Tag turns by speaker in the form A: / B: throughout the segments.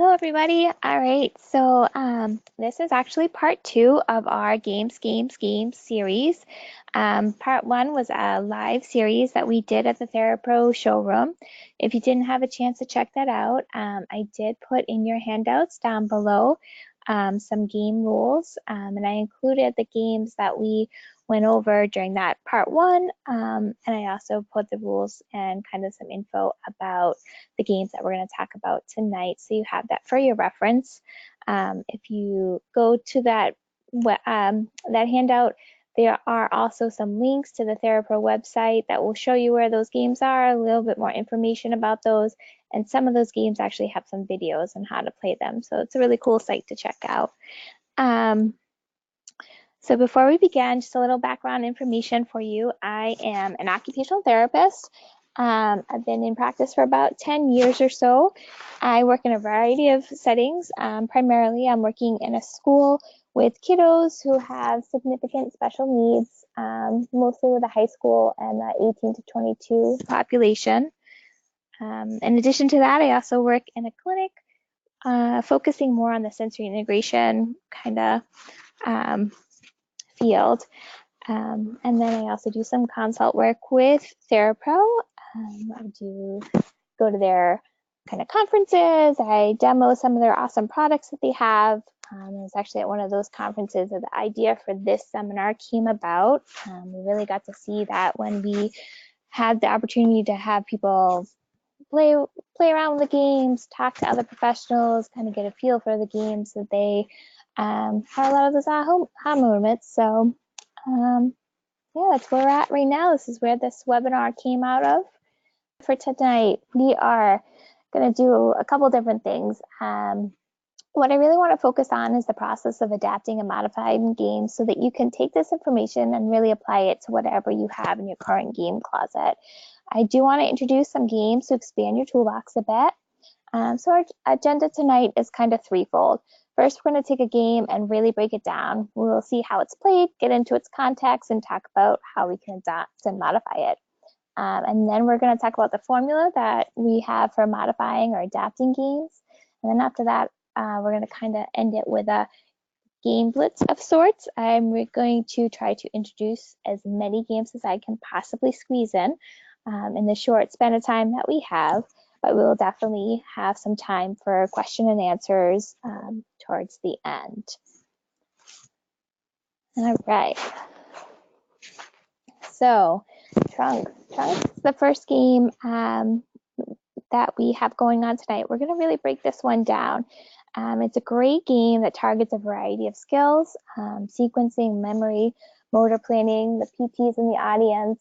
A: Hello, everybody. All right, so this is actually part two of our Games series. Part one was a live series that we did at the Therapro showroom. If you didn't have a chance to check that out, I did put in your handouts down below some game rules, and I included the games that we went over during that part one, and I also put the rules and kind of some info about the games that we're going to talk about tonight, so you have that for your reference. If you go to that handout, there are also some links to the Therapro website that will show you where those games are, a little bit more information about those, and some of those games actually have some videos on how to play them, so it's a really cool site to check out. So before we begin, just a little background information for you. I am an occupational therapist. I've been in practice for about 10 years or so. I work in a variety of settings. Primarily, I'm working in a school with kiddos who have significant special needs, mostly with a high school and the 18 to 22 population. In addition to that, I also work in a clinic, focusing more on the sensory integration kind of field. And then I also do some consult work with Therapro. I do go to their kind of conferences. I demo some of their awesome products that they have. I was actually at one of those conferences that the idea for this seminar came about. We really got to see that when we had the opportunity to have people play around with the games, talk to other professionals, kind of get a feel for the games, that they had a lot of those aha moments. So yeah, that's where we're at right now. This is where this webinar came out of. For tonight, we are going to do a couple different things. What I really want to focus on is the process of adapting and modifying games so that you can take this information and really apply it to whatever you have in your current game closet. I do want to introduce some games to expand your toolbox a bit. So our agenda tonight is kind of threefold. First, we're going to take a game and really break it down. We'll see how it's played, get into its context, and talk about how we can adapt and modify it. And then we're going to talk about the formula that we have for modifying or adapting games. And then after that, we're going to kind of end it with a game blitz of sorts. I'm going to try to introduce as many games as I can possibly squeeze in the short span of time that we have. But we will definitely have some time for question and answers towards the end. All right. So Trunks is the first game that we have going on tonight. We're going to really break this one down. It's a great game that targets a variety of skills, sequencing, memory, motor planning. The PTs in the audience,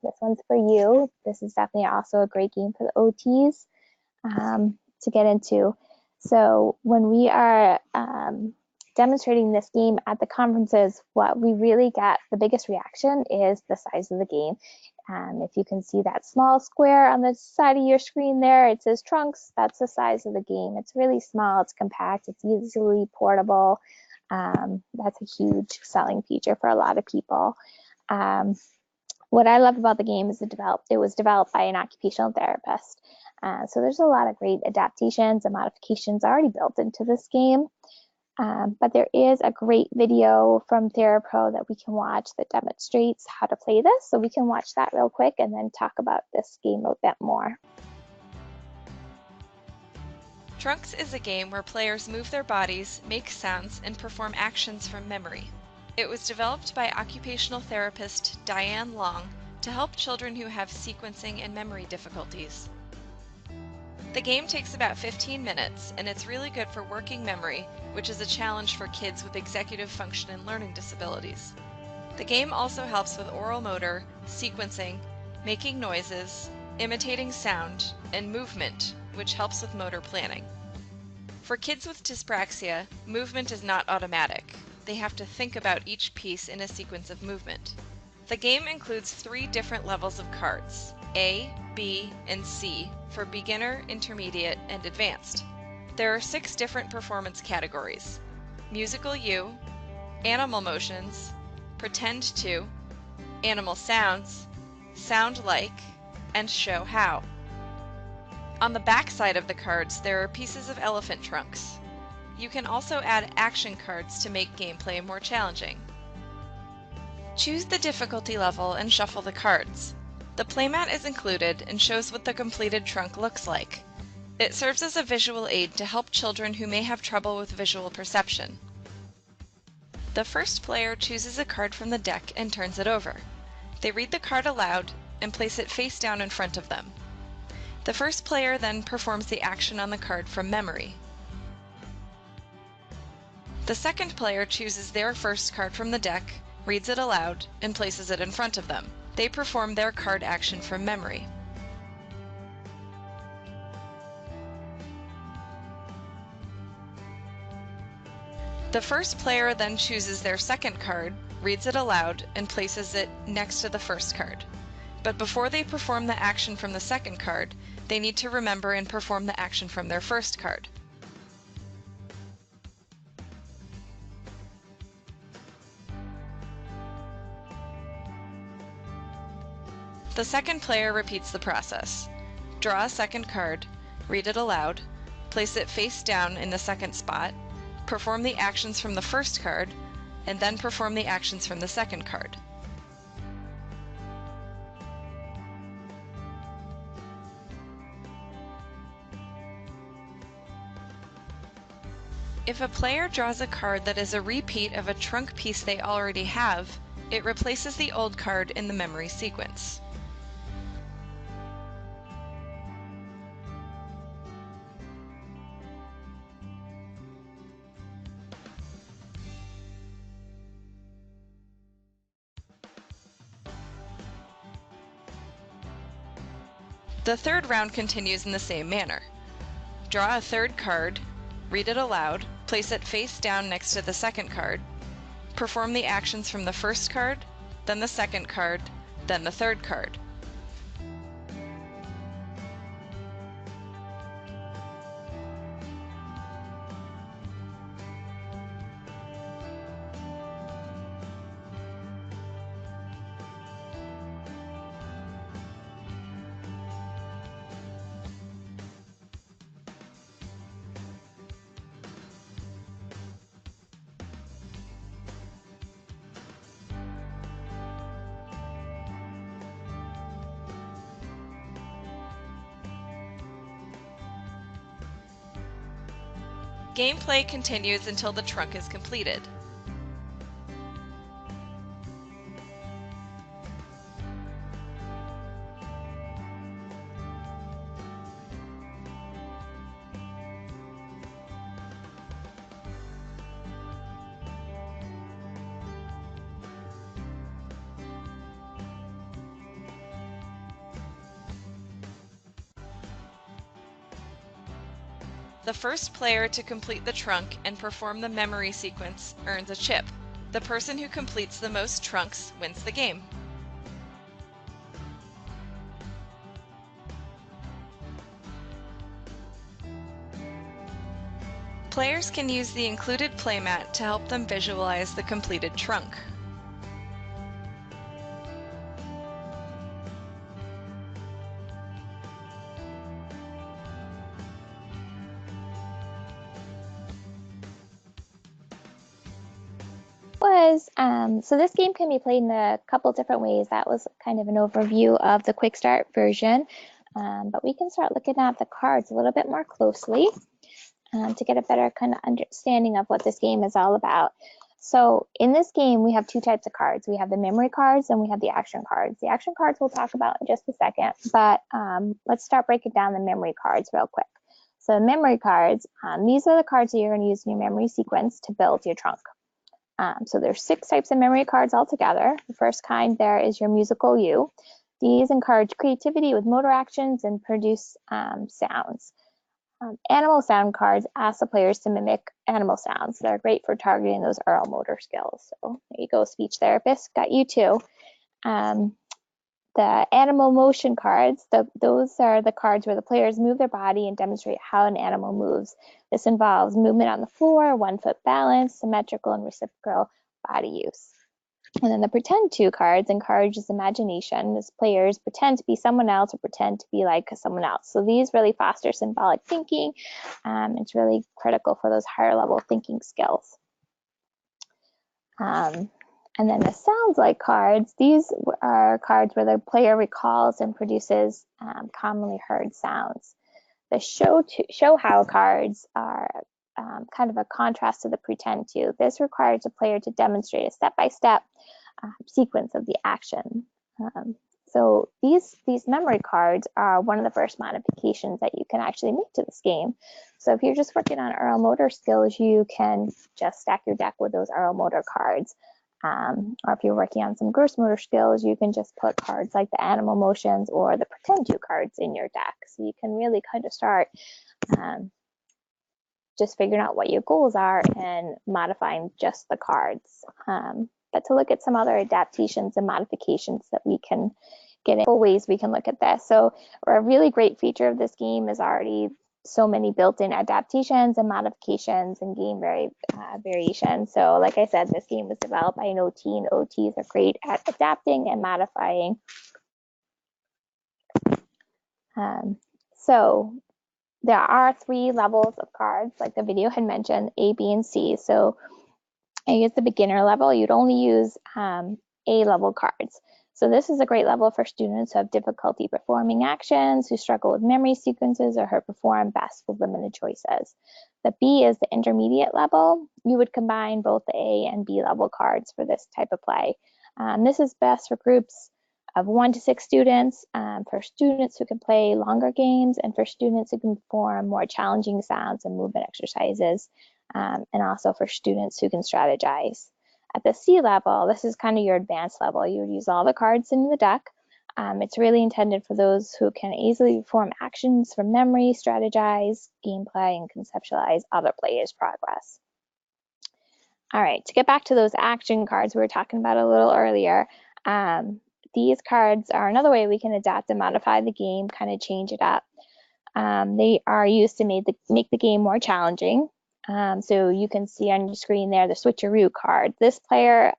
A: this one's for you. This is definitely also a great game for the OTs to get into. So when we are demonstrating this game at the conferences, what we really get, the biggest reaction is the size of the game. If you can see that small square on the side of your screen there, it says Trunks. That's the size of the game. It's really small, it's compact, it's easily portable. That's a huge selling feature for a lot of people. What I love about the game is it was developed by an occupational therapist. So there's a lot of great adaptations and modifications already built into this game. But there is a great video from Therapro that we can watch that demonstrates how to play this. So we can watch that real quick and then talk about this game a bit more.
B: Trunks is a game where players move their bodies, make sounds, and perform actions from memory. It was developed by occupational therapist Diane Long to help children who have sequencing and memory difficulties. The game takes about 15 minutes, and it's really good for working memory, which is a challenge for kids with executive function and learning disabilities. The game also helps with oral motor, sequencing, making noises, imitating sound, and movement, which helps with motor planning. For kids with dyspraxia, movement is not automatic. They have to think about each piece in a sequence of movement. The game includes 3 different levels of cards, A, B, and C, for beginner, intermediate, and advanced. There are 6 different performance categories: musical you, animal motions, pretend to, animal sounds, sound like, and show how. On the back side of the cards, there are pieces of elephant trunks. You can also add action cards to make gameplay more challenging. Choose the difficulty level and shuffle the cards. The playmat is included and shows what the completed trunk looks like. It serves as a visual aid to help children who may have trouble with visual perception. The first player chooses a card from the deck and turns it over. They read the card aloud and place it face down in front of them. The first player then performs the action on the card from memory. The second player chooses their first card from the deck, reads it aloud, and places it in front of them. They perform their card action from memory. The first player then chooses their second card, reads it aloud, and places it next to the first card. But before they perform the action from the second card, they need to remember and perform the action from their first card. The second player repeats the process. Draw a second card, read it aloud, place it face down in the second spot, perform the actions from the first card, and then perform the actions from the second card. If a player draws a card that is a repeat of a trunk piece they already have, it replaces the old card in the memory sequence. The third round continues in the same manner. Draw a third card, read it aloud, place it face down next to the second card, perform the actions from the first card, then the second card, then the third card. Gameplay continues until the trunk is completed. The first player to complete the trunk and perform the memory sequence earns a chip. The person who completes the most trunks wins the game. Players can use the included playmat to help them visualize the completed trunk.
A: So this game can be played in a couple different ways. That was kind of an overview of the quick start version, but we can start looking at the cards a little bit more closely to get a better kind of understanding of what this game is all about. So in this game, we have two types of cards. We have the memory cards and we have the action cards. The action cards we'll talk about in just a second, but let's start breaking down the memory cards real quick. So memory cards, these are the cards that you're going to use in your memory sequence to build your trunk. So there's 6 types of memory cards altogether. The first kind there is your musical you. These encourage creativity with motor actions and produce sounds. Animal sound cards ask the players to mimic animal sounds. They're great for targeting those oral motor skills. So there you go, speech therapist, got you too. The animal motion cards, those are the cards where the players move their body and demonstrate how an animal moves. This involves movement on the floor, 1-foot balance, symmetrical and reciprocal body use. And then the pretend to cards encourages imagination as players pretend to be someone else or pretend to be like someone else. So these really foster symbolic thinking. It's really critical for those higher level thinking skills. And then the sounds like cards, these are cards where the player recalls and produces commonly heard sounds. The show how cards are kind of a contrast to the pretend to. This requires a player to demonstrate a step-by-step sequence of the action. So these memory cards are one of the first modifications that you can actually make to this game. So if you're just working on oral motor skills, you can just stack your deck with those oral motor cards. Or if you're working on some gross motor skills, you can just put cards like the animal motions or the pretend to cards in your deck. So you can really kind of start just figuring out what your goals are and modifying just the cards. But to look at some other adaptations and modifications that we can get in ways we can look at this. So a really great feature of this game is already so many built-in adaptations and modifications and game variation. So like I said, this game was developed by an OT, and OTs are great at adapting and modifying. So there are 3 levels of cards, like the video had mentioned, A, B, and C. So I guess the beginner level, you'd only use A level cards. So this is a great level for students who have difficulty performing actions, who struggle with memory sequences, or who perform best with limited choices. The B is the intermediate level. You would combine both the A and B level cards for this type of play. This is best for groups of 1 to 6 students, for students who can play longer games, and for students who can perform more challenging sounds and movement exercises, and also for students who can strategize. At the C level, this is kind of your advanced level. You would use all the cards in the deck. It's really intended for those who can easily perform actions from memory, strategize, gameplay, and conceptualize other players' progress. All right, to get back to those action cards we were talking about a little earlier, these cards are another way we can adapt and modify the game, kind of change it up. They are used to make the game more challenging. So you can see on your screen there the switcheroo card. This card,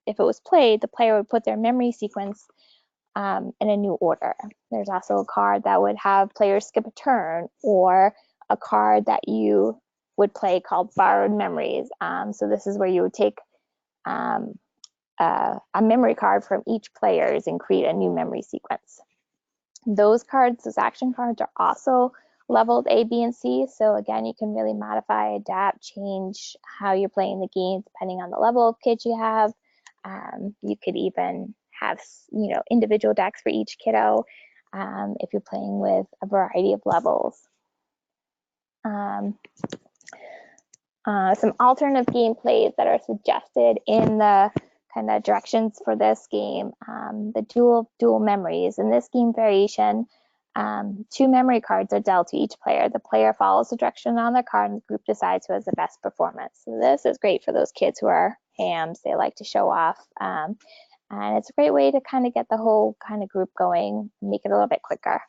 A: if it was played, the player would put their memory sequence in a new order. There's also a card that would have players skip a turn, or a card that you would play called borrowed memories. So this is where you would take a memory card from each player's and create a new memory sequence. Those cards, those action cards, are also leveled A, B, and C. So again, you can really modify, adapt, change how you're playing the game depending on the level of kids you have. You could even have, individual decks for each kiddo if you're playing with a variety of levels. Some alternative gameplays that are suggested in the kind of directions for this game, the dual memories. In this game variation, 2 memory cards are dealt to each player. The player follows the direction on their card, and the group decides who has the best performance. So this is great for those kids who are hams. They like to show off. And it's a great way to kind of get the whole kind of group going, make it a little bit quicker.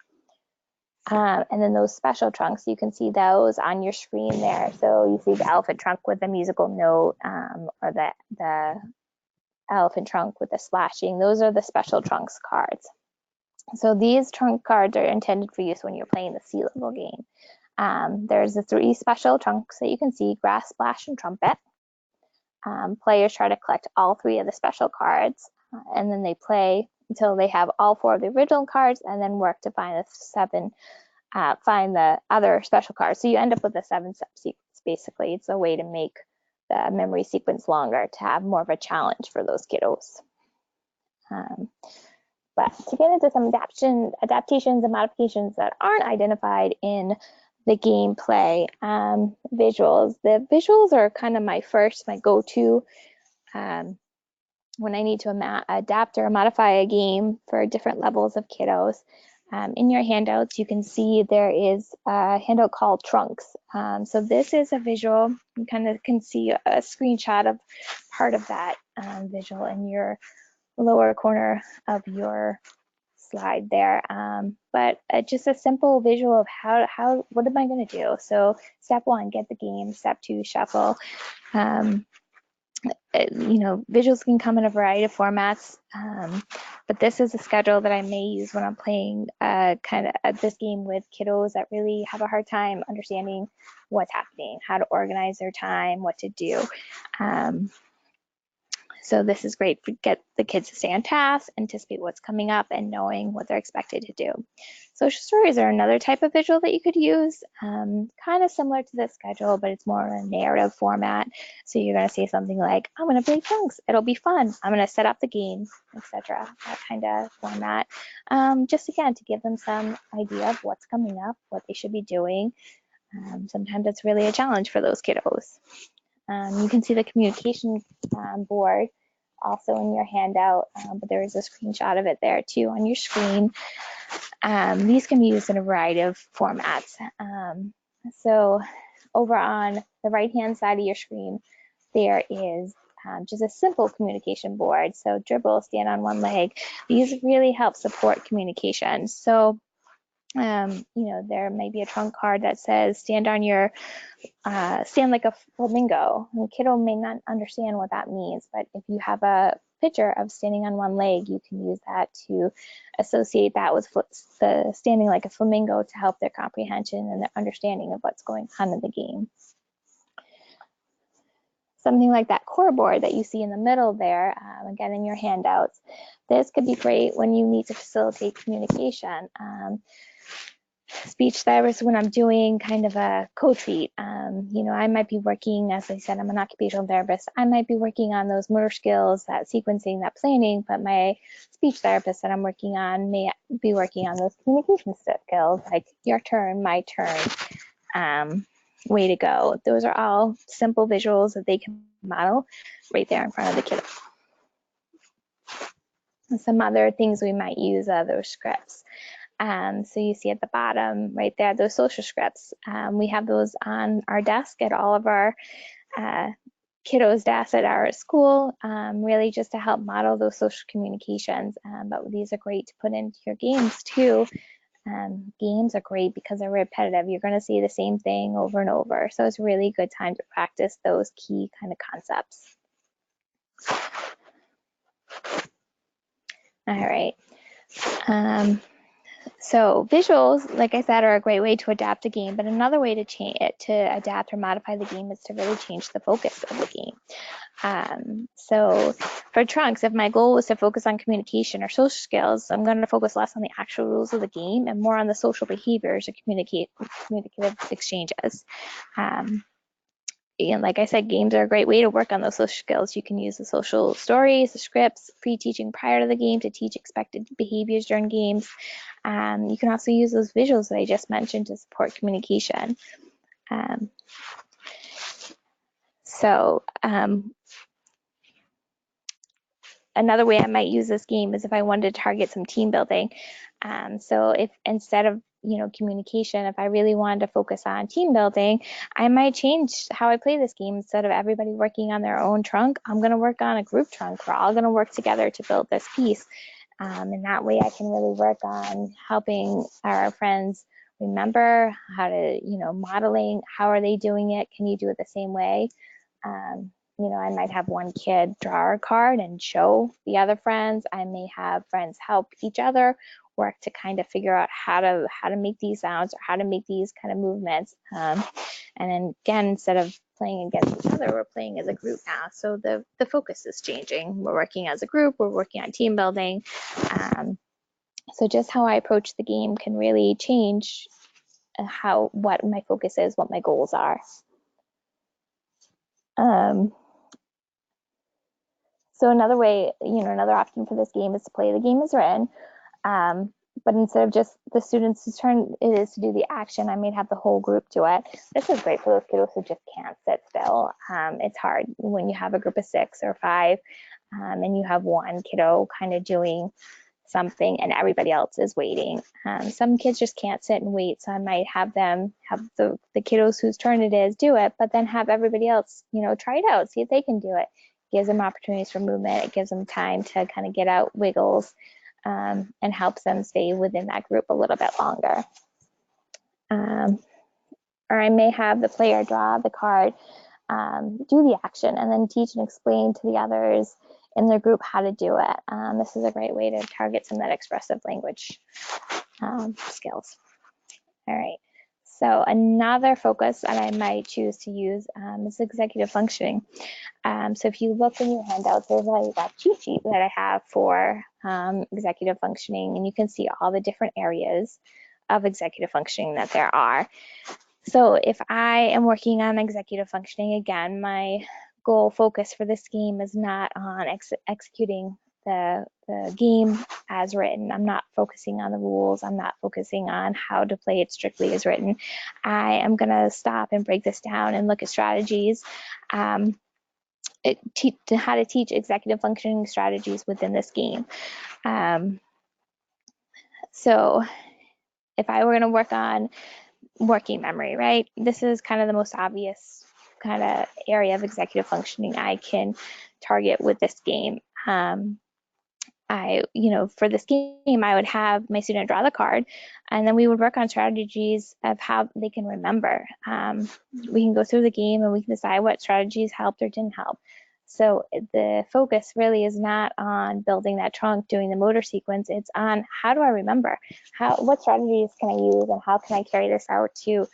A: And then those special trunks, you can see those on your screen there. So you see the elephant trunk with the musical note, or the elephant trunk with the splashing. Those are the special trunks cards. So these trunk cards are intended for use when you're playing the C level game. There's the 3 special trunks that you can see: grass, splash, and trumpet. Players try to collect all 3 of the special cards, and then they play until they have all 4 of the original cards, and then work to find the other special cards. So you end up with a 7-step sequence. Basically, it's a way to make the memory sequence longer, to have more of a challenge for those kiddos. But to get into some adaptations and modifications that aren't identified in the gameplay, visuals. The visuals are kind of my go-to when I need to adapt or modify a game for different levels of kiddos. In your handouts, you can see there is a handout called Trunks. So this is a visual. You kind of can see a screenshot of part of that visual in your lower corner of your slide there. But just a simple visual of what am I going to do? So step 1, get the game. Step 2, shuffle. Visuals can come in a variety of formats, but this is a schedule that I may use when I'm playing kind of this game with kiddos that really have a hard time understanding what's happening, how to organize their time, what to do. So this is great to get the kids to stay on task, anticipate what's coming up, and knowing what they're expected to do. Social stories are another type of visual that you could use, kind of similar to this schedule, but it's more in a narrative format. So you're going to say something like, I'm going to play chunks. It'll be fun. I'm going to set up the game, etc. That kind of format. Just again, to give them some idea of what's coming up, what they should be doing. Sometimes it's really a challenge for those kiddos. You can see the communication board also in your handout, but there is a screenshot of it there too on your screen. These can be used in a variety of formats. So over on the right-hand side of your screen, there is just a simple communication board. So dribble, stand on one leg. These really help support communication. So there may be a trunk card that says stand on your stand like a flamingo. And the kiddo may not understand what that means, but if you have a picture of standing on one leg, you can use that to associate that with the standing like a flamingo to help their comprehension and their understanding of what's going on in the game. Something like that core board that you see in the middle there, again in your handouts. This could be great when you need to facilitate communication. Speech therapist, when I'm doing kind of a co-treat, I might be working, as I said, I'm an occupational therapist. I might be working on those motor skills, that sequencing, that planning, but my speech therapist that I'm working on may be working on those communication skills, like your turn, my turn, way to go. Those are all simple visuals that they can model right there in front of the kiddo. And some other things we might use are those scripts. So you see at the bottom right there, those social scripts. We have those on our desk at all of our kiddos' desks at our school, really just to help model those social communications. But these are great to put into your games too. Games are great because they're repetitive. You're going to see the same thing over and over. So it's really a good time to practice those key kind of concepts. All right. So visuals, like I said, are a great way to adapt a game, but another way to adapt or modify the game is to really change the focus of the game. So for trunks, if my goal was to focus on communication or social skills, I'm going to focus less on the actual rules of the game and more on the social behaviors or communicative exchanges. And like I said, games are a great way to work on those social skills. You can use the social stories, the scripts, pre-teaching prior to the game to teach expected behaviors during games. You can also use those visuals that I just mentioned to support communication. Another way I might use this game is if I wanted to target some team building. So if instead of communication, if I really wanted to focus on team building, I might change how I play this game. Instead of everybody working on their own trunk, I'm going to work on a group trunk. We're all going to work together to build this piece. And that way I can really work on helping our friends remember how to, modeling, how are they doing it? Can you do it the same way? I might have one kid draw a card and show the other friends. I may have friends help each other work to kind of figure out how to make these sounds or how to make these kind of movements. And then again, instead of playing against each other, we're playing as a group now. So the focus is changing. We're working as a group. We're working on team building. So just how I approach the game can really change what my focus is, what my goals are. So another way, another option for this game is to play the game as written. But instead of just the students' turn it is to do the action, I may have the whole group do it. This is great for those kiddos who just can't sit still. It's hard when you have a group of 6 or 5 and you have one kiddo kind of doing something and everybody else is waiting. Some kids just can't sit and wait, so I might have them have the kiddos whose turn it is do it, but then have everybody else, try it out, see if they can do it. Gives them opportunities for movement. It gives them time to kind of get out wiggles and helps them stay within that group a little bit longer. Or I may have the player draw the card do the action and then teach and explain to the others in their group how to do it. This is a great way to target some of that expressive language skills. All right. So another focus that I might choose to use is executive functioning. So if you look in your handouts, there's a cheat sheet that I have for executive functioning, and you can see all the different areas of executive functioning that there are. So if I am working on executive functioning, again, my goal focus for this game is not on executing the game as written. I'm not focusing on the rules. I'm not focusing on how to play it strictly as written. I am going to stop and break this down and look at strategies, how to teach executive functioning strategies within this game. So if I were going to work on working memory, right? This is kind of the most obvious kind of area of executive functioning I can target with this game. For this game, I would have my student draw the card, and then we would work on strategies of how they can remember. We can go through the game and we can decide what strategies helped or didn't help. So the focus really is not on building that trunk, doing the motor sequence. It's on how do I remember? What strategies can I use, and how can I carry this out to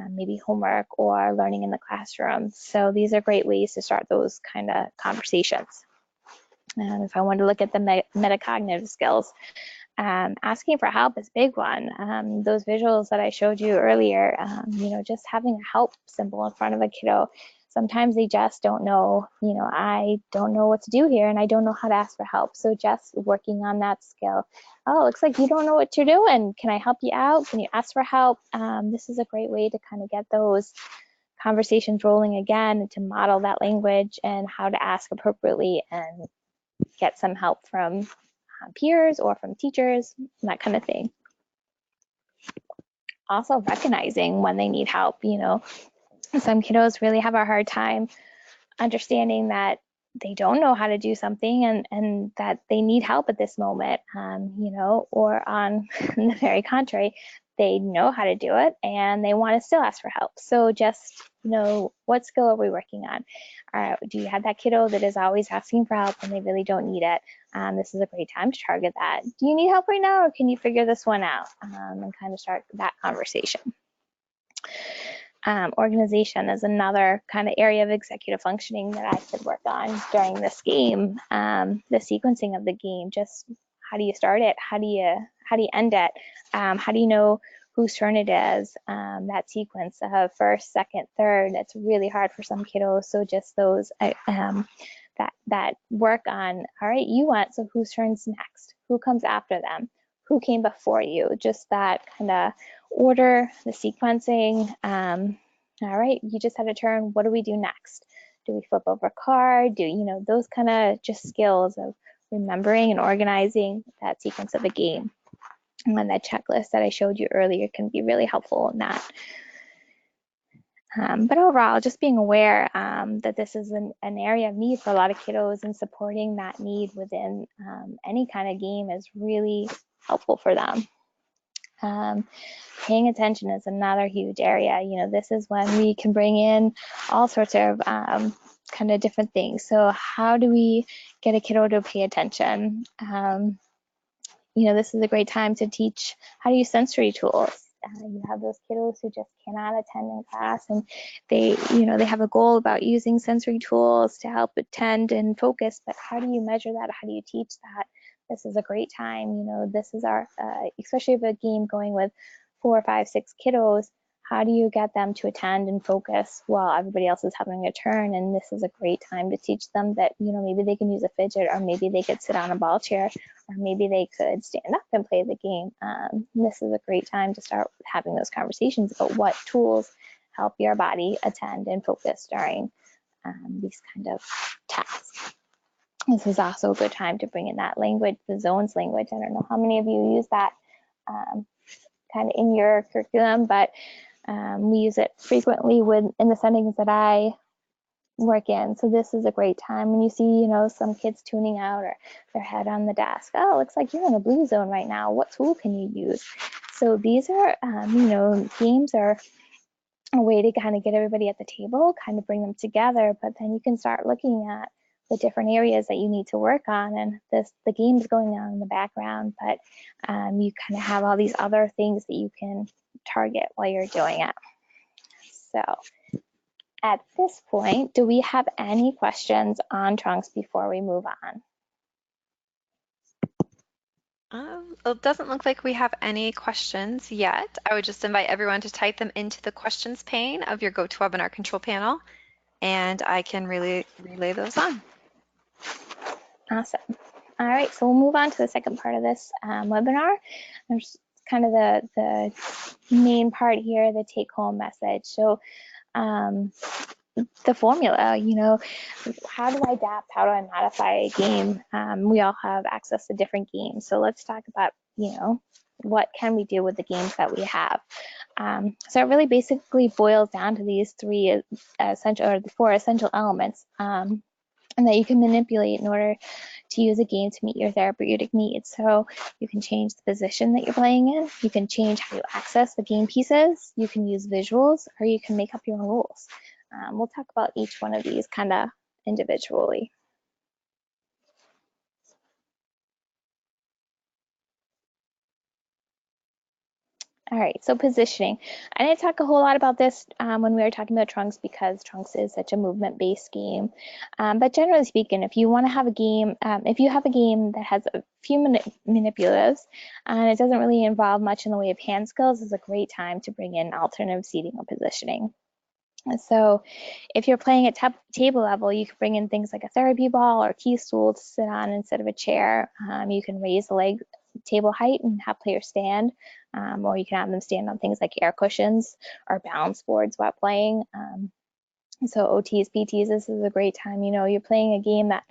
A: maybe homework or learning in the classroom? So these are great ways to start those kind of conversations. If I wanted to look at the metacognitive skills, asking for help is a big one. Those visuals that I showed you earlier, just having a help symbol in front of a kiddo. Sometimes they just don't know, I don't know what to do here and I don't know how to ask for help. So just working on that skill. Oh, looks like you don't know what you're doing. Can I help you out? Can you ask for help? This is a great way to kind of get those conversations rolling again, to model that language and how to ask appropriately and get some help from peers or from teachers, that kind of thing. Also recognizing when they need help. Some kiddos really have a hard time understanding that they don't know how to do something and that they need help at this moment, or on the very contrary, they know how to do it and they want to still ask for help. So just, what skill are we working on? Do you have that kiddo that is always asking for help and they really don't need it? This is a great time to target that. Do you need help right now, or can you figure this one out? And kind of start that conversation. Organization is another kind of area of executive functioning that I could work on during this game. The sequencing of the game, just how do you start it? How do you end it? How do you know whose turn it is? That sequence of first, second, third, that's really hard for some kiddos. So just those that work on, all right, you went, so whose turn's next? Who comes after them? Who came before you? Just that kind of order, the sequencing. All right, you just had a turn. What do we do next? Do we flip over a card? Those kind of just skills of remembering and organizing that sequence of a game. And that checklist that I showed you earlier can be really helpful in that. But overall, just being aware that this is an area of need for a lot of kiddos, and supporting that need within any kind of game is really helpful for them. Paying attention is another huge area. This is when we can bring in all sorts of kind of different things. So how do we get a kiddo to pay attention? This is a great time to teach how to use sensory tools. You have those kiddos who just cannot attend in class, and they have a goal about using sensory tools to help attend and focus, but how do you measure that? How do you teach that? This is a great time. This is our, especially if a game going with 4, 5, 6 kiddos, how do you get them to attend and focus while everybody else is having a turn? And this is a great time to teach them that, maybe they can use a fidget, or maybe they could sit on a ball chair, or maybe they could stand up and play the game. This is a great time to start having those conversations about what tools help your body attend and focus during these kind of tasks. This is also a good time to bring in that language, the zones language. I don't know how many of you use that kind of in your curriculum, but we use it frequently in the settings that I work in. So this is a great time when you see, some kids tuning out or their head on the desk. Oh, looks like you're in a blue zone right now. What tool can you use? So these are, games are a way to kind of get everybody at the table, kind of bring them together, but then you can start looking at the different areas that you need to work on, and the game is going on in the background, but you kind of have all these other things that you can target while you're doing it. So at this point, do we have any questions on trunks before we move on?
C: It doesn't look like we have any questions yet. I would just invite everyone to type them into the questions pane of your GoToWebinar control panel, and I can relay those on.
A: Awesome. All right, so we'll move on to the second part of this webinar. There's kind of the main part here, the take-home message. So the formula, you know, how do I adapt? How do I modify a game? We all have access to different games. So let's talk about, you know, what can we do with the games that we have? So it really basically boils down to these three essential, or the four essential elements, and that you can manipulate in order to use a game to meet your therapeutic needs. So you can change the position that you're playing in, you can change how you access the game pieces, you can use visuals, or you can make up your own rules. We'll talk about each one of these kind of individually. All right, so positioning. I didn't talk a whole lot about this when we were talking about Trunks, because Trunks is such a movement-based game. But generally speaking, if you want to have a game, if you have a game that has a few manipulatives and it doesn't really involve much in the way of hand skills, is a great time to bring in alternative seating or positioning. And so if you're playing at table level, you can bring in things like a therapy ball or key stool to sit on instead of a chair. You can raise the leg table height and have players stand, or you can have them stand on things like air cushions or balance boards while playing. So OTs, PTs, this is a great time. You know, you're playing a game that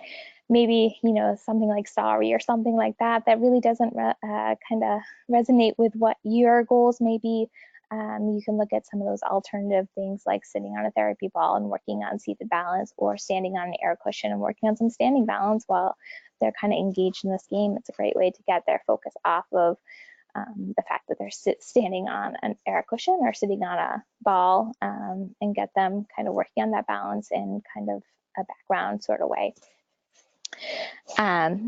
A: maybe, you know, something like Sorry or something like that, that really doesn't kind of resonate with what your goals may be. You can look at some of those alternative things like sitting on a therapy ball and working on seated balance, or standing on an air cushion and working on some standing balance while they're kind of engaged in this game. It's a great way to get their focus off of the fact that they're standing on an air cushion or sitting on a ball, and get them kind of working on that balance in kind of a background sort of way.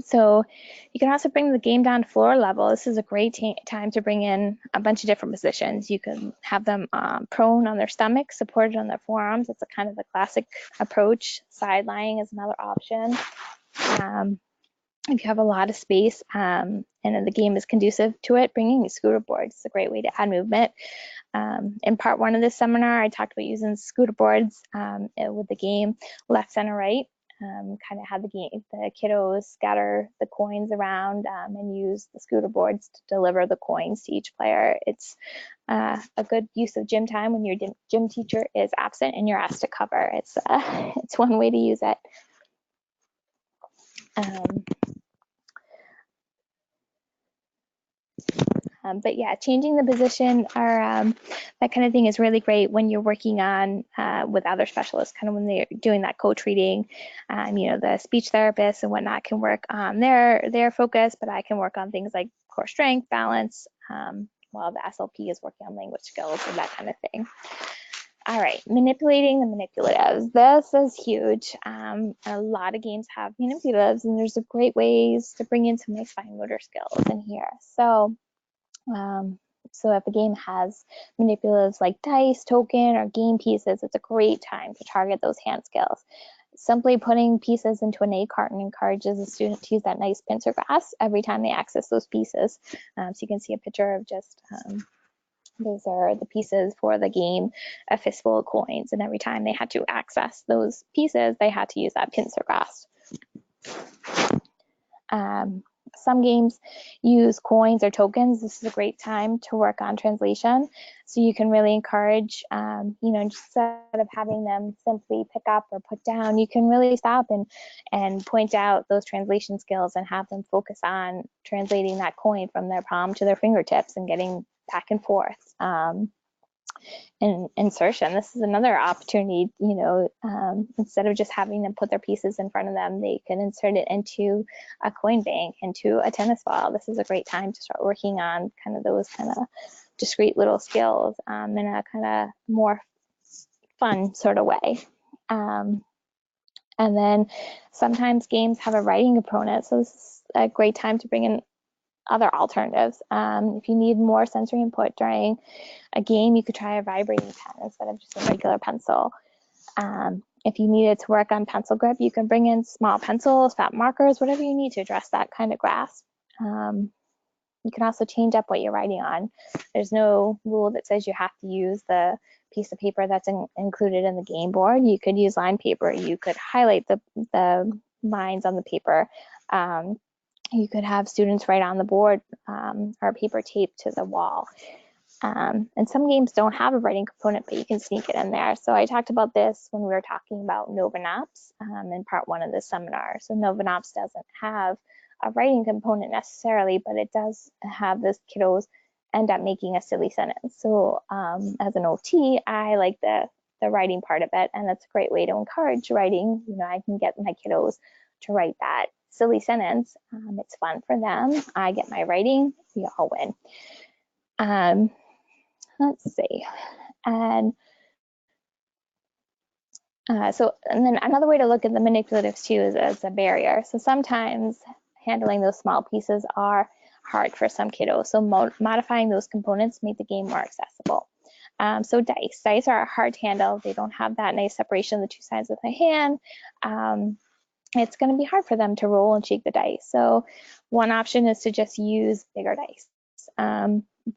A: So you can also bring the game down to floor level. This is a great time to bring in a bunch of different positions. You can have them prone on their stomach, supported on their forearms. It's a kind of the classic approach. Side lying is another option. If you have a lot of space and the game is conducive to it, bringing a scooter board is a great way to add movement. In part one of this seminar, I talked about using scooter boards with the game left, center, right. Kind of have the kiddos scatter the coins around and use the scooter boards to deliver the coins to each player. It's a good use of gym time when your gym teacher is absent and you're asked to cover. It's one way to use it. But yeah, changing the position or that kind of thing is really great when you're working on with other specialists, kind of when they're doing that co-treating. You know, the speech therapists and whatnot can work on their focus, but I can work on things like core strength, balance, while the SLP is working on language skills and that kind of thing. All right, manipulating the manipulatives. This is huge. A lot of games have manipulatives, and there's great ways to bring in some nice fine motor skills in here. So if a game has manipulatives like dice, token, or game pieces, it's a great time to target those hand skills. Simply putting pieces into an egg carton encourages a student to use that nice pincer grasp every time they access those pieces. So you can see a picture of just, those are the pieces for the game, a fistful of coins, and every time they had to access those pieces, they had to use that pincer grasp. Some games use coins or tokens. This is a great time to work on translation. So you can really encourage, you know, instead of having them simply pick up or put down, you can really stop and point out those translation skills and have them focus on translating that coin from their palm to their fingertips and getting back and forth. And insertion, this is another opportunity, you know, instead of just having them put their pieces in front of them, they can insert it into a coin bank, into a tennis ball. This is a great time to start working on kind of those kind of discrete little skills in a kind of more fun sort of way. And then sometimes games have a writing component, so this is a great time to bring in other alternatives. If you need more sensory input during a game, you could try a vibrating pen instead of just a regular pencil. If you needed to work on pencil grip, you can bring in small pencils, fat markers, whatever you need to address that kind of grasp. You can also change up what you're writing on. There's no rule that says you have to use the piece of paper that's included in the game board. You could use line paper. You could highlight the lines on the paper. You could have students write on the board or paper taped to the wall. And some games don't have a writing component, but you can sneak it in there. So I talked about this when we were talking about Novanops in part 1 of the seminar. So Novanops doesn't have a writing component necessarily, but it does have this kiddos end up making a silly sentence. So as an OT, I like the writing part of it, and that's a great way to encourage writing. You know, I can get my kiddos to write that silly sentence. It's fun for them. I get my writing. We all win. Let's see. And and then another way to look at the manipulatives too is as a barrier. So sometimes handling those small pieces are hard for some kiddos. So modifying those components make the game more accessible. So dice are hard to handle. They don't have that nice separation of the two sides of the hand. It's going to be hard for them to roll and shake the dice. So one option is to just use bigger dice.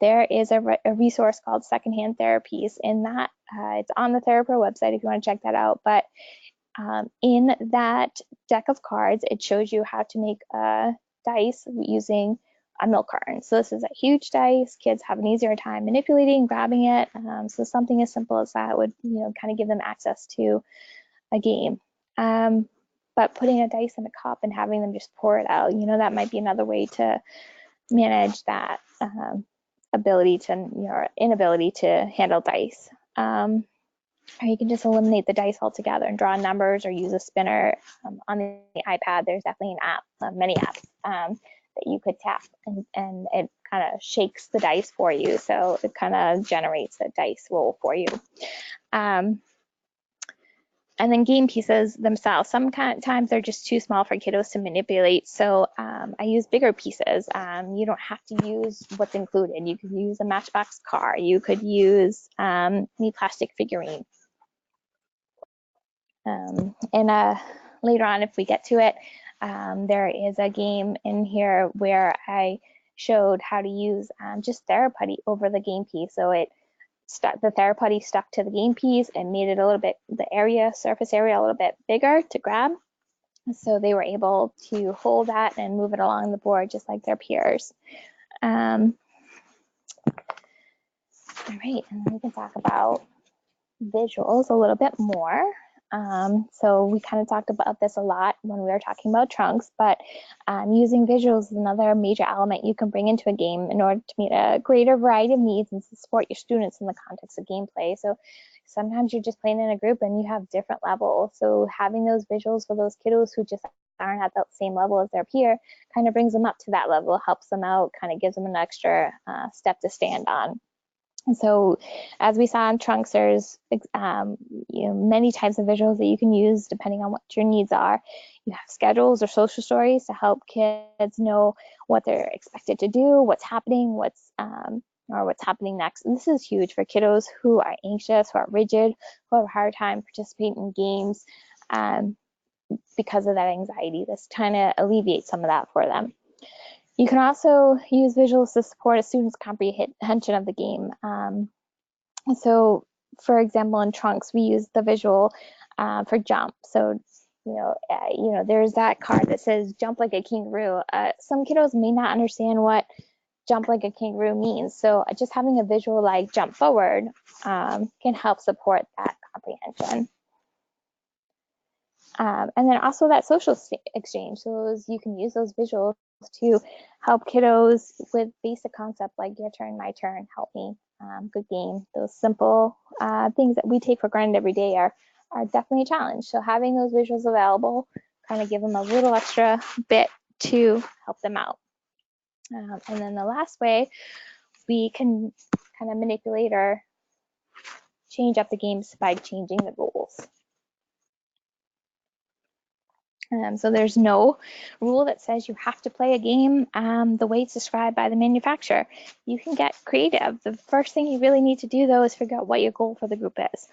A: There is a resource called Secondhand Therapies in that. It's on the Therapro website if you want to check that out. But in that deck of cards, it shows you how to make a dice using a milk carton. So this is a huge dice. Kids have an easier time manipulating, grabbing it. So something as simple as that would, kind of give them access to a game. But putting a dice in a cup and having them just pour it out, that might be another way to manage that ability to, or inability to handle dice. Or you can just eliminate the dice altogether and draw numbers or use a spinner. On the iPad, there's definitely an app, many apps that you could tap, and it kind of shakes the dice for you. So it kind of generates a dice roll for you. And then game pieces themselves, sometimes they're just too small for kiddos to manipulate. So I use bigger pieces. You don't have to use what's included. You could use a Matchbox car. You could use any plastic figurine. And later on, if we get to it, there is a game in here where I showed how to use just Theraputty over the game piece. So the Theraputty stuck to the game piece and made it a little bit, the surface area a little bit bigger to grab. So they were able to hold that and move it along the board just like their peers. All right, and then we can talk about visuals a little bit more. So we kind of talked about this a lot when we were talking about trunks, but using visuals is another major element you can bring into a game in order to meet a greater variety of needs and to support your students in the context of gameplay. So sometimes you're just playing in a group and you have different levels. So having those visuals for those kiddos who just aren't at that same level as their peer kind of brings them up to that level, helps them out, kind of gives them an extra step to stand on. So as we saw in trunks, there's many types of visuals that you can use depending on what your needs are. You have schedules or social stories to help kids know what they're expected to do, what's happening, what's happening next. And this is huge for kiddos who are anxious, who are rigid, who have a hard time participating in games because of that anxiety. This kind of alleviates some of that for them. You can also use visuals to support a student's comprehension of the game. So, for example, in trunks, we use the visual for jump. So, there's that card that says "jump like a kangaroo." Some kiddos may not understand what "jump like a kangaroo" means. So, just having a visual like "jump forward" can help support that comprehension. And then also that social exchange. So you can use those visuals to help kiddos with basic concepts like your turn, my turn, help me, good game. Those simple things that we take for granted every day are definitely a challenge. So having those visuals available kind of give them a little extra bit to help them out. And then the last way we can kind of manipulate or change up the games by changing the rules. So there's no rule that says you have to play a game the way it's described by the manufacturer. You can get creative. The first thing you really need to do, though, is figure out what your goal for the group is.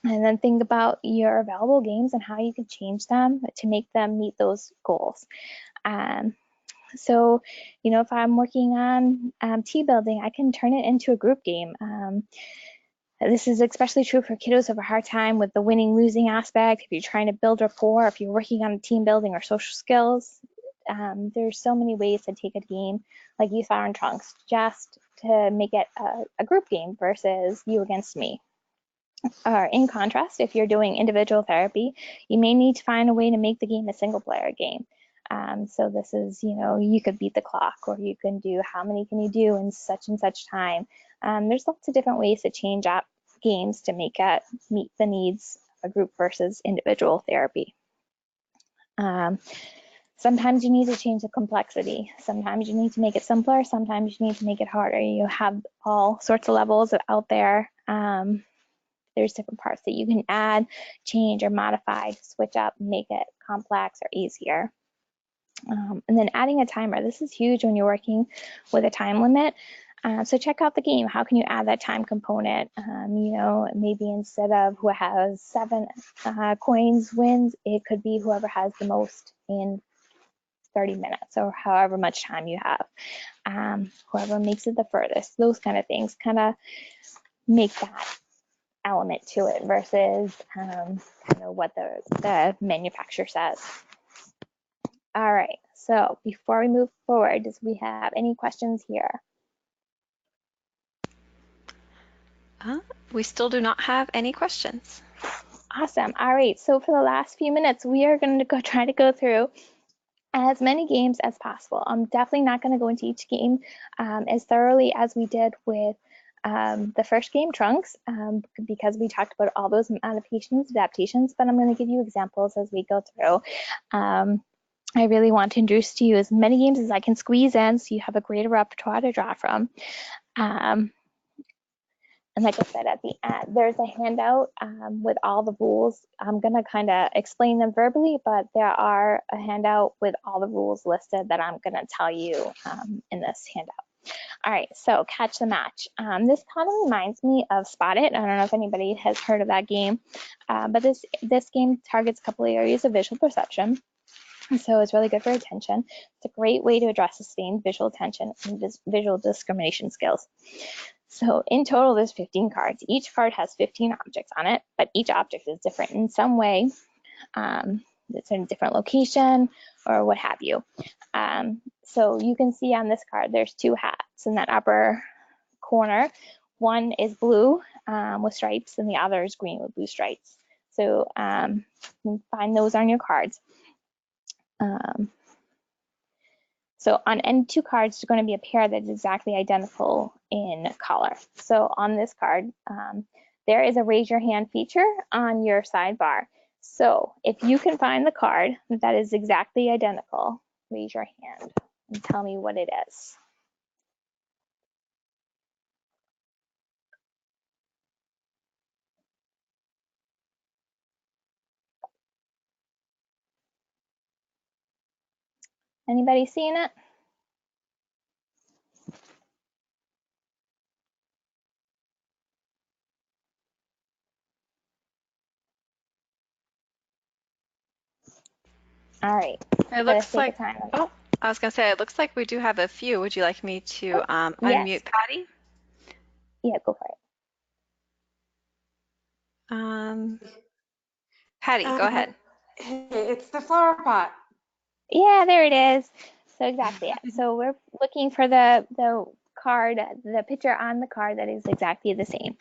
A: And then think about your available games and how you can change them to make them meet those goals. So, if I'm working on team building, I can turn it into a group game. This is especially true for kiddos who have a hard time with the winning losing aspect. If you're trying to build rapport, if you're working on team building or social skills, there's so many ways to take a game like you saw in Trunks, just to make it a group game versus you against me. Or in contrast, if you're doing individual therapy, you may need to find a way to make the game a single player game. So this is, you could beat the clock, or you can do how many can you do in such and such time. There's lots of different ways to change up games to make it meet the needs of group versus individual therapy. Sometimes you need to change the complexity. Sometimes you need to make it simpler. Sometimes you need to make it harder. You have all sorts of levels out there. There's different parts that you can add, change, or modify to switch up, make it complex or easier. And then adding a timer. This is huge when you're working with a time limit. So check out the game. How can you add that time component? Maybe instead of who has 7 coins wins, it could be whoever has the most in 30 minutes or however much time you have. Whoever makes it the furthest, those kind of things kind of make that element to it versus kind of what the manufacturer says. All right, so before we move forward, does we have any questions here?
C: We still do not have any questions.
A: Awesome. All right, so for the last few minutes, we are going to try to go through as many games as possible. I'm definitely not going to go into each game as thoroughly as we did with the first game, Trunks, because we talked about all those adaptations, but I'm going to give you examples as we go through. I really want to introduce to you as many games as I can squeeze in so you have a greater repertoire to draw from. And like I said, at the end, there's a handout with all the rules. I'm going to kind of explain them verbally, but there are a handout with all the rules listed that I'm going to tell you in this handout. All right, so Catch the Match. This kind of reminds me of Spot It. I don't know if anybody has heard of that game, but this game targets a couple of areas of visual perception. So it's really good for attention. It's a great way to address sustained visual attention and visual discrimination skills. So in total, there's 15 cards. Each card has 15 objects on it, but each object is different in some way. It's in a different location or what have you. So you can see on this card, there's 2 hats in that upper corner. One is blue with stripes and the other is green with blue stripes. So you can find those on your cards. So on any 2 cards, there's going to be a pair that's exactly identical in color. So on this card, there is a raise your hand feature on your sidebar. So if you can find the card that is exactly identical, raise your hand and tell me what it is. Anybody seeing it? All right.
C: It looks like, oh, I was going to say, it looks like we do have a few. Would you like me to unmute
A: Yes.
C: Patty?
A: Yeah, go for
C: it. Patty, go ahead.
D: Hey, it's the flower pot.
A: Yeah, there it is. So exactly. So we're looking for the card, the picture on the card that is exactly the same.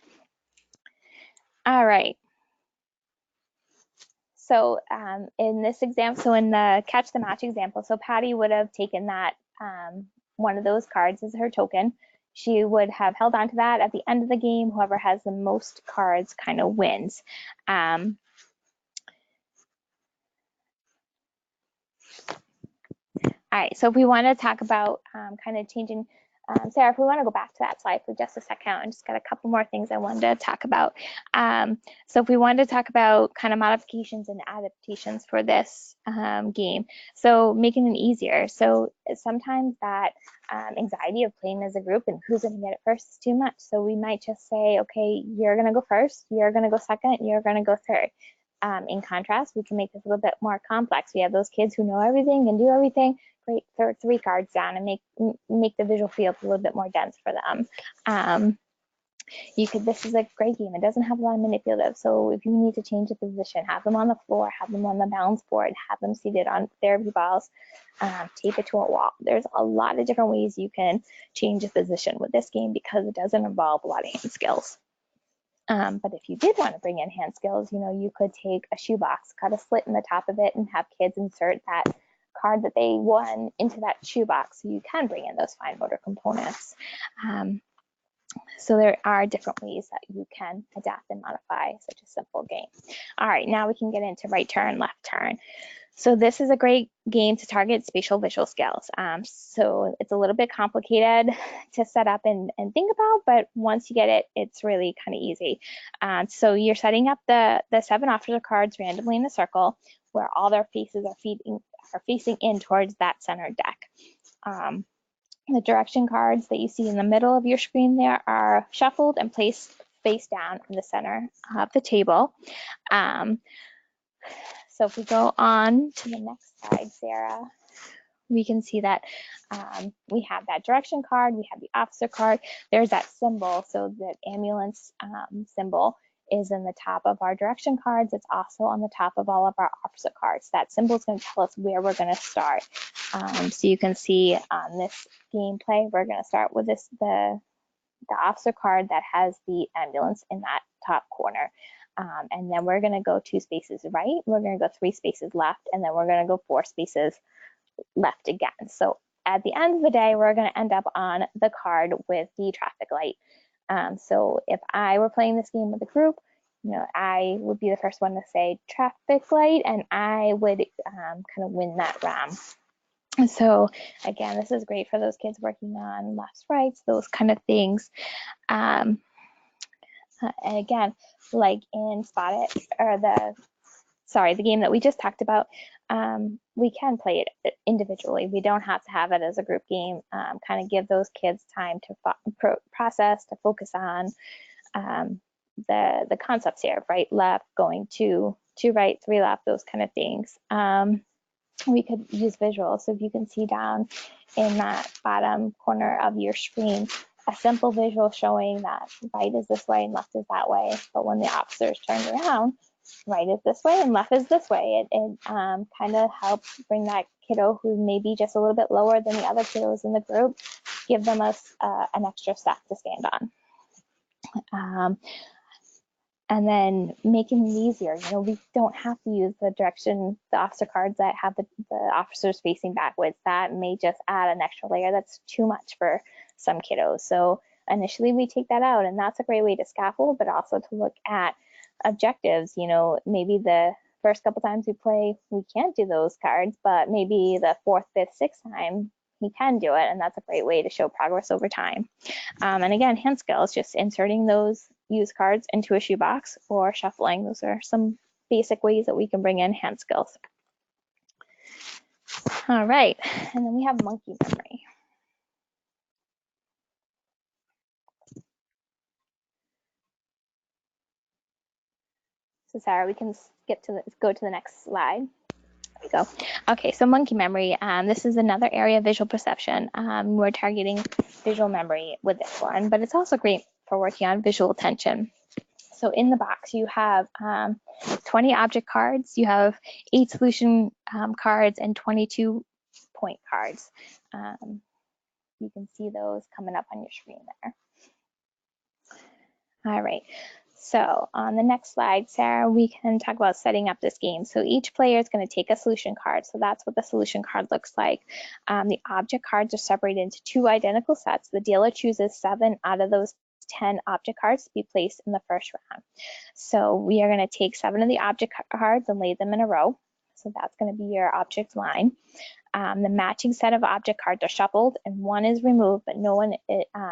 A: All right. So in this example, so in the Catch the Match example, so Patty would have taken that one of those cards as her token. She would have held on to that. At the end of the game, whoever has the most cards kind of wins. All right, so if we want to talk about kind of changing Sarah, if we want to go back to that slide for just a second, I just got a couple more things I wanted to talk about. So if we wanted to talk about kind of modifications and adaptations for this game, so making it easier. So sometimes that anxiety of playing as a group and who's going to get it first is too much. So we might just say, okay, you're going to go first, you're going to go second, you're going to go third. In contrast, we can make this a little bit more complex. We have those kids who know everything and do everything. Great, throw 3 cards down and make the visual field a little bit more dense for them. This is a great game. It doesn't have a lot of manipulative. So if you need to change the position, have them on the floor, have them on the balance board, have them seated on therapy balls, tape it to a wall. There's a lot of different ways you can change the position with this game because it doesn't involve a lot of hand skills. But if you did want to bring in hand skills, you could take a shoebox, cut a slit in the top of it, and have kids insert that card that they won into that shoebox. So you can bring in those fine motor components. So there are different ways that you can adapt and modify such a simple game. All right, now we can get into right turn, left turn. So this is a great game to target spatial visual skills. So it's a little bit complicated to set up and think about, but once you get it, it's really kind of easy. So you're setting up the 7 officer cards randomly in a circle where all their faces are facing in towards that center deck. The direction cards that you see in the middle of your screen there are shuffled and placed face down in the center of the table. So if we go on to the next slide, Sarah, we can see that we have that direction card, we have the officer card, there's that symbol, so the ambulance symbol is in the top of our direction cards. It's also on the top of all of our officer cards. That symbol is going to tell us where we're going to start. So you can see on this gameplay, we're going to start with the officer card that has the ambulance in that top corner. And then we're going to go 2 spaces right, we're going to go 3 spaces left, and then we're going to go 4 spaces left again. So at the end of the day, we're going to end up on the card with the traffic light. So if I were playing this game with a group, I would be the first one to say traffic light, and I would kind of win that round. So again, this is great for those kids working on lefts, rights, those kind of things. And again, like in Spot It, or the game that we just talked about, we can play it individually. We don't have to have it as a group game. Kind of give those kids time to process, to focus on the concepts here, right, left, going 2 right, 3 left, those kind of things. We could use visuals. So if you can see down in that bottom corner of your screen, a simple visual showing that right is this way and left is that way. But when the officer is turned around, right is this way and left is this way. It kind of helps bring that kiddo who may be just a little bit lower than the other kiddos in the group, give them an extra step to stand on. And then making it easier. We don't have to use the officer cards that have the officers facing backwards. That may just add an extra layer that's too much for some kiddos. So initially we take that out, and that's a great way to scaffold, but also to look at objectives. Maybe the first couple times we play, we can't do those cards, but maybe the 4th, 5th, 6th time, he can do it, and that's a great way to show progress over time. And again, hand skills, just inserting those used cards into a shoebox or shuffling. Those are some basic ways that we can bring in hand skills. All right, and then we have monkey memory. So Sarah, we can go to the next slide. There we go. Okay, so monkey memory. This is another area of visual perception. We're targeting visual memory with this one, but it's also great for working on visual attention. So in the box, you have 20 object cards, you have 8 solution cards, and 22 point cards. You can see those coming up on your screen there. All right. So on the next slide, Sarah, we can talk about setting up this game. So each player is going to take a solution card. So that's what the solution card looks like. The object cards are separated into 2 identical sets. The dealer chooses 7 out of those 10 object cards to be placed in the first round. So we are going to take 7 of the object cards and lay them in a row. So that's going to be your object line. The matching set of object cards are shuffled and one is removed, but no one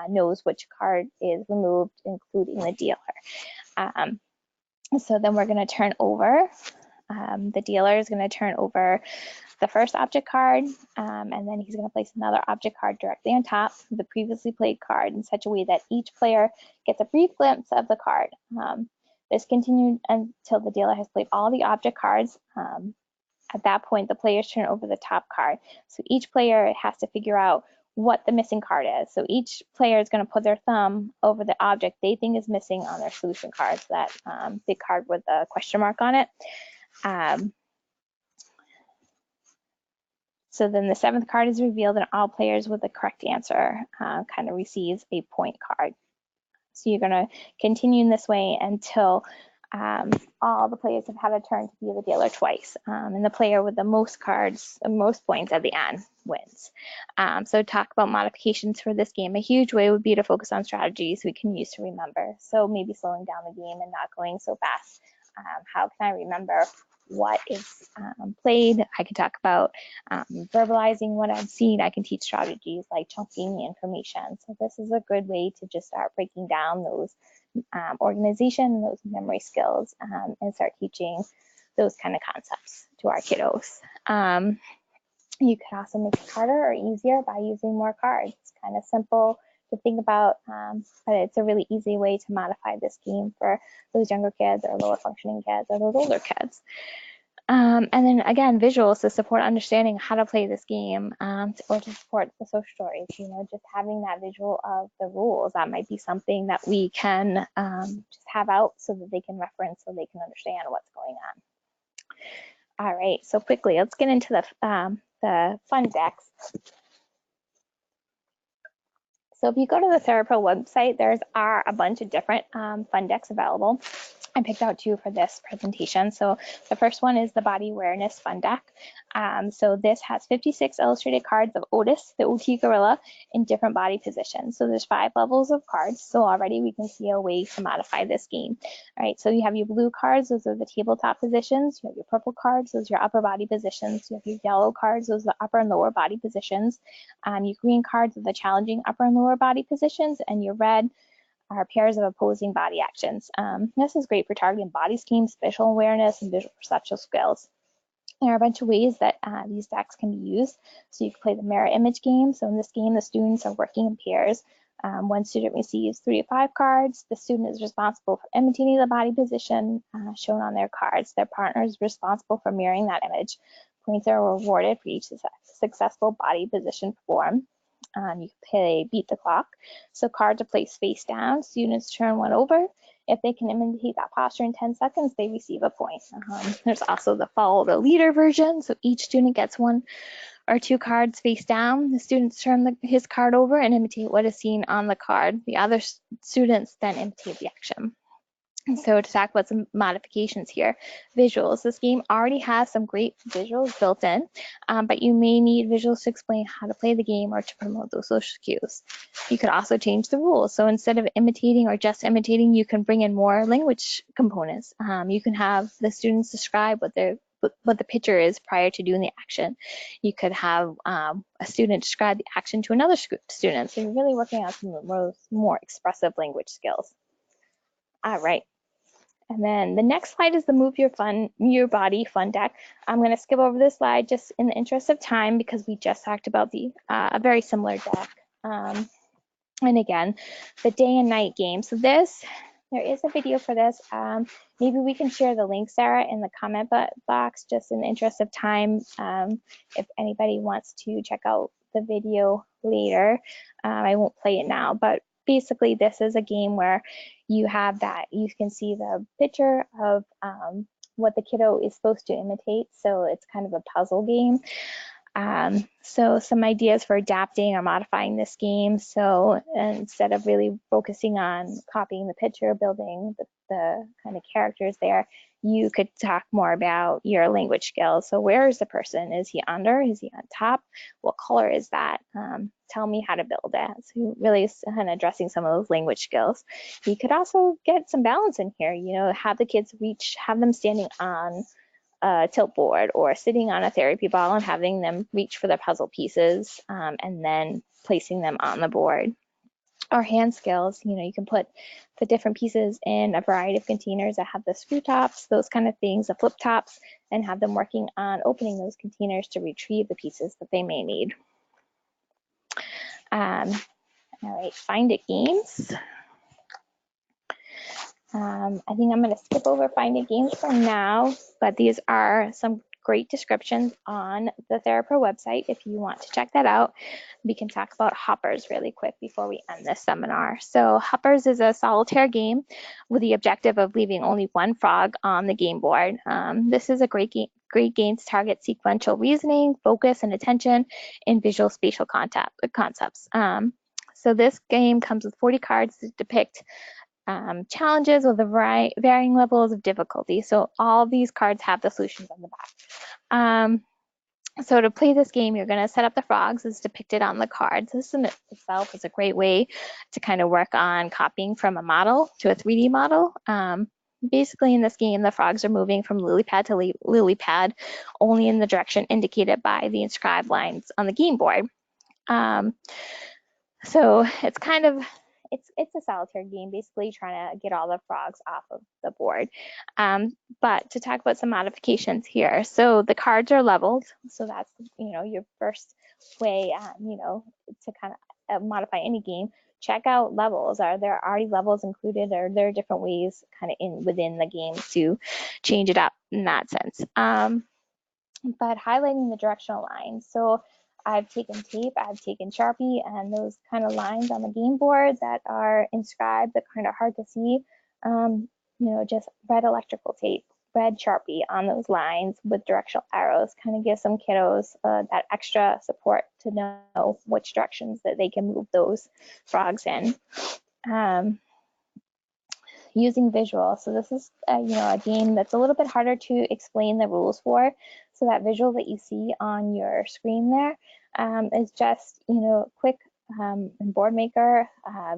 A: knows which card is removed, including the dealer. So then we're going to turn over. The dealer is going to turn over the first object card, and then he's going to place another object card directly on top of the previously played card in such a way that each player gets a brief glimpse of the card. This continued until the dealer has played all the object cards. At that point, the players turn over the top card. So each player has to figure out what the missing card is. So each player is going to put their thumb over the object they think is missing on their solution cards, that big card with the question mark on it. So then the seventh card is revealed and all players with the correct answer kind of receives a point card. So you're going to continue in this way until all the players have had a turn to be the dealer twice. And the player with the most cards, most points at the end wins. So talk about modifications for this game. A huge way would be to focus on strategies we can use to remember. So maybe slowing down the game and not going so fast. How can I remember what is played? I can talk about verbalizing what I've seen. I can teach strategies like chunking the information. So this is a good way to just start breaking down those organization, those memory skills, and start teaching those kind of concepts to our kiddos. You can also make it harder or easier by using more cards. It's kind of simple to think about, but it's a really easy way to modify this game for those younger kids or lower functioning kids or those older kids. And then again, visuals to support understanding how to play this game, or to support the social stories. You know, just having that visual of the rules, that might be something that we can just have out so that they can reference, so they can understand what's going on. All right, so quickly, let's get into the fun decks. So if you go to the Therapro website, there are a bunch of different fun decks available. I picked out two for this presentation. So the first one is the Body Awareness Fun Deck. So this has 56 illustrated cards of Otis, the OT gorilla, in different body positions. So there's 5 levels of cards. So already we can see a way to modify this game. All right, so you have your blue cards, those are the tabletop positions. You have your purple cards, those are your upper body positions. You have your yellow cards, those are the upper and lower body positions. Your green cards are the challenging upper and lower body positions, and your red are pairs of opposing body actions. This is great for targeting body schemes, spatial awareness, and visual perceptual skills. There are a bunch of ways that these decks can be used. So you can play the mirror image game. So in this game, the students are working in pairs. One student receives 3 to 5 cards. The student is responsible for imitating the body position shown on their cards. Their partner is responsible for mirroring that image. Points are rewarded for each successful body position performed. You can play Beat the Clock. So cards are placed face down. Students turn one over. If they can imitate that posture in 10 seconds, they receive a point. There's also the Follow the Leader version. So each student gets 1 or 2 cards face down. The students turn his card over and imitate what is seen on the card. The other students then imitate the action. So to talk about some modifications here, visuals. This game already has some great visuals built in, but you may need visuals to explain how to play the game or to promote those social cues. You could also change the rules. So instead of imitating or just imitating, you can bring in more language components. You can have the students describe what the picture is prior to doing the action. You could have a student describe the action to another student. So you're really working on some of those more expressive language skills. All right. And then the next slide is the Move Your Body Fun Deck. I'm going to skip over this slide just in the interest of time because we just talked about a very similar deck. And again, the day and night game. So there is a video for this. Maybe we can share the link, Sarah, in the comment box just in the interest of time. If anybody wants to check out the video later, I won't play it now, but basically this is a game where you can see the picture of what the kiddo is supposed to imitate. So it's kind of a puzzle game. So some ideas for adapting or modifying this game. So instead of really focusing on copying the picture, building the kind of characters there, you could talk more about your language skills. So where is the person? Is he under? Is he on top? What color is that? Tell me how to build it. So really kind of addressing some of those language skills. You could also get some balance in here, you know, have the kids have them standing on a tilt board or sitting on a therapy ball and having them reach for the puzzle pieces and then placing them on the board. Or hand skills, you can put the different pieces in a variety of containers that have the screw tops, those kind of things, the flip tops, and have them working on opening those containers to retrieve the pieces that they may need. All right, find it games. I think I'm going to skip over Find It Games for now, but these are some great descriptions on the Therapro website if you want to check that out. We can talk about Hoppers really quick before we end this seminar. So Hoppers is a solitaire game with the objective of leaving only one frog on the game board. This is a great game to target sequential reasoning, focus, and attention in visual spatial concepts. So this game comes with 40 cards that depict challenges with a varying levels of difficulty. So all these cards have the solutions on the back. So to play this game, you're going to set up the frogs as depicted on the cards. This in itself is a great way to kind of work on copying from a model to a 3D model. Basically in this game, the frogs are moving from lily pad to lily pad only in the direction indicated by the inscribed lines on the game board. So it's kind of it's a solitaire game, basically trying to get all the frogs off of the board. But to talk about some modifications here, so the cards are leveled, so that's your first way, to kind of modify any game. Check out levels. Are there already levels included? Or are there different ways kind of within the game to change it up in that sense? But highlighting the directional lines. So I've taken tape, I've taken Sharpie, and those kind of lines on the game board that are inscribed that kind of hard to see, just red electrical tape, red Sharpie on those lines with directional arrows kind of gives some kiddos that extra support to know which directions that they can move those frogs in. Using visual. So this is a game that's a little bit harder to explain the rules for. So that visual that you see on your screen there is just quick board maker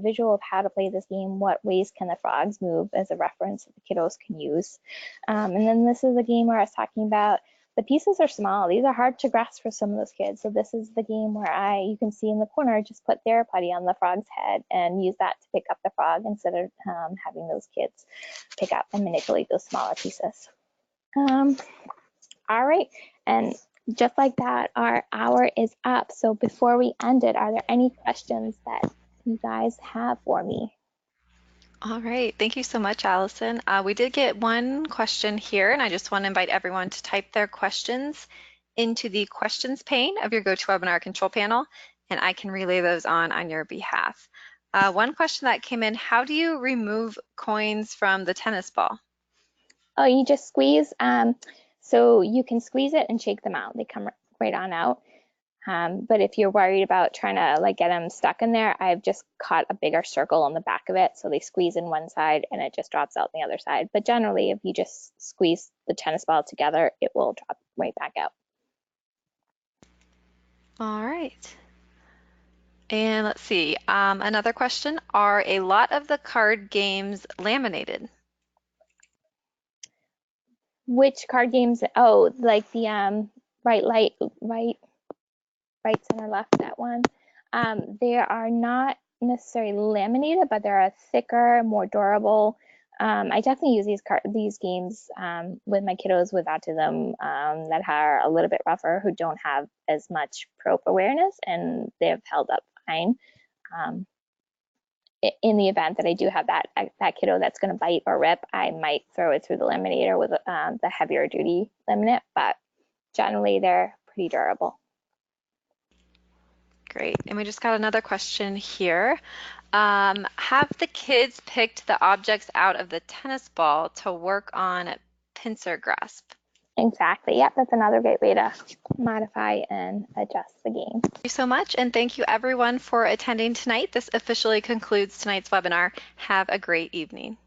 A: visual of how to play this game. What ways can the frogs move as a reference that the kiddos can use. And then this is a game where I was talking about the pieces are small. These are hard to grasp for some of those kids. So this is the game where you can see in the corner, just put Theraputty on the frog's head and use that to pick up the frog instead of having those kids pick up and manipulate those smaller pieces. All right, and just like that, our hour is up. So before we end it, are there any questions that you guys have for me?
C: All right, thank you so much, Allison. We did get one question here, and I just want to invite everyone to type their questions into the questions pane of your GoToWebinar control panel, and I can relay those on your behalf. One question that came in, how do you remove coins from the tennis ball?
A: Oh, you just squeeze. So you can squeeze it and shake them out. They come right on out. But if you're worried about trying to get them stuck in there, I've just cut a bigger circle on the back of it so they squeeze in one side and it just drops out the other side. But generally, if you just squeeze the tennis ball together, it will drop right back out.
C: All right. And let's see, another question, are a lot of the card games laminated?
A: Which card games? Oh, like the right, center, left, that one. They are not necessarily laminated, but they're a thicker, more durable. I definitely use these games with my kiddos with autism that are a little bit rougher, who don't have as much prope awareness, and they've held up fine. In the event that I do have that kiddo that's going to bite or rip, I might throw it through the laminator with the heavier duty laminate, but generally they're pretty durable.
C: Great, and we just got another question here. Have the kids picked the objects out of the tennis ball to work on pincer grasp?
A: Exactly. Yep, that's another great way to modify and adjust the game.
C: Thank you so much, and thank you everyone for attending tonight. This officially concludes tonight's webinar. Have a great evening.